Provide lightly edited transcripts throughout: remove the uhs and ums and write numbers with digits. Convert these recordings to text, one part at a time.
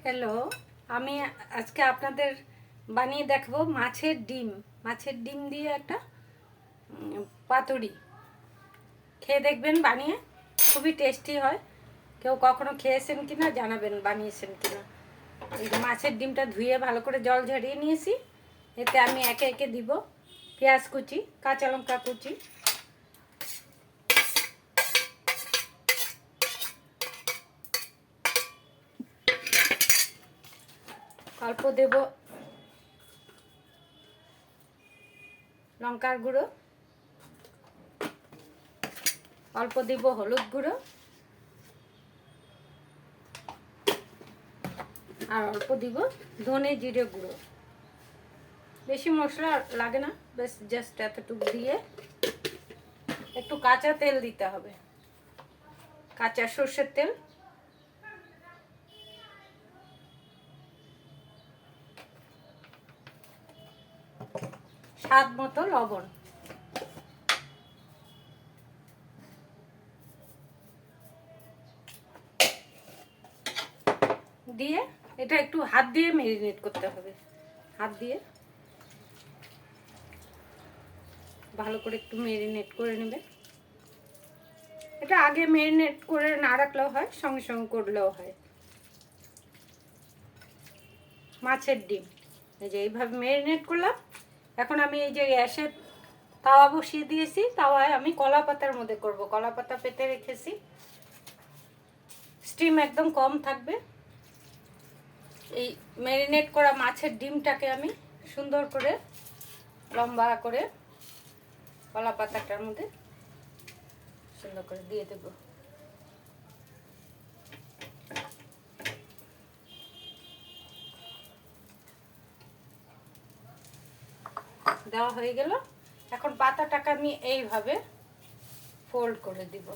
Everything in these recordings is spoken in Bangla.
হ্যালো, আমি আজকে আপনাদের বানিয়ে দেখাবো মাছের ডিম দিয়ে একটা পাতুরি। খেয়ে দেখবেন বানিয়ে, খুবই টেস্টি হয়। কেউ কখনো খেয়েছেন কিনা জানাবেন, বানিয়েছেন কিনা। এই যে মাছের ডিমটা ধুয়ে ভালো করে জল ঝরিয়ে নিয়েছি। এতে আমি একে একে দিব পেঁয়াজ কুচি, কাঁচা লঙ্কা কুচি, অল্প দেব লঙ্কার গুঁড়ো, অল্প দেব হলুদ গুঁড়ো, আর অল্প দিব ধনে জিরে গুঁড়ো। বেশি মশলা লাগে না, বেশ জাস্ট এতটুকু দিয়ে একটু কাঁচা তেল দিতে হবে, কাঁচা সর্ষের তেল। স্বাদ মতো লবণ দিয়ে এটা একটু হাত দিয়ে ম্যারিনেট করতে হবে। হাত দিয়ে ভালো করে একটু ম্যারিনেট করে নেবে। এটা আগে ম্যারিনেট করে না রাখলেও হয়, সঙ্গে সঙ্গে করলেও হয়। মাছের ডিম এই যে এইভাবে ম্যারিনেট করলাম। এখন আমি এই যে গ্যাসে তাওয়া বসিয়ে দিয়েছি। তাওয়ায় আমি কলা পাতার মধ্যে করব। কলা পাতা পেতে রেখেছি, স্টিম একদম কম থাকবে। এই ম্যারিনেট করা মাছের ডিমটাকে আমি সুন্দর করে লম্বা করে কলা পাতাটার মধ্যে সুন্দর করে দিয়ে দেব। দেওয়া হয়ে গেল। এখন পাতাটাকে আমি এইভাবে ফোল্ড করে দিব।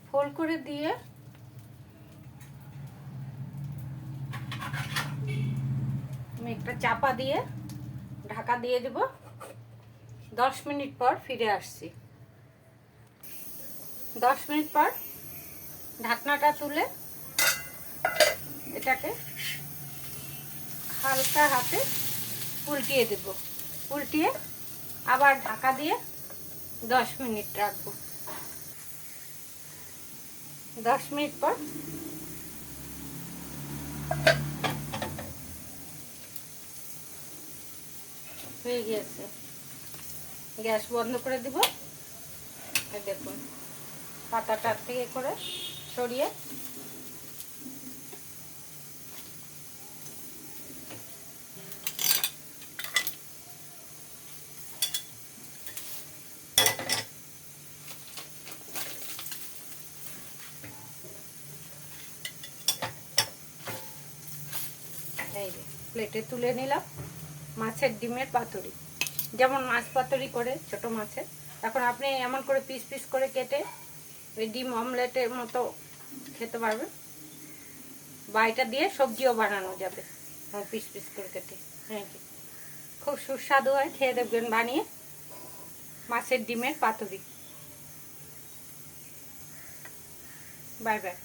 ফোল্ড করে দিয়ে আমি একটা চাপা দিয়ে ঢাকা দিয়ে দেব। 10 মিনিট পর ফিরে আসছি। 10 মিনিট পর ঢাকনাটা তুলে এটাকে হালকা হাতে উল্টিয়ে দেব। উল্টিয়ে আবার ঢাকা দিয়ে 10 মিনিট রাখবো। 10 মিনিট পর হয়ে গিয়েছে। গ্যাস বন্ধ করে দিব। দেখুন পাতাটার থেকে করে সরিয়ে এই যে প্লেটে তুলে নিলাম মাছের ডিমের পাতুরি। যেমন মাছ পাতুরি করে ছোট মাছের, এখন আপনি এমন করে পিস পিস করে কেটে ওই ডিম অমলেটের মতো খেতে পারবেন। বা এটা দিয়ে সবজিও বানানো যাবে পিস পিস করে কেটে। হ্যাঁ, খুব সুস্বাদু হয়, খেয়ে দেখবেন বানিয়ে মাছের ডিমের পাতুরি। Bye bye.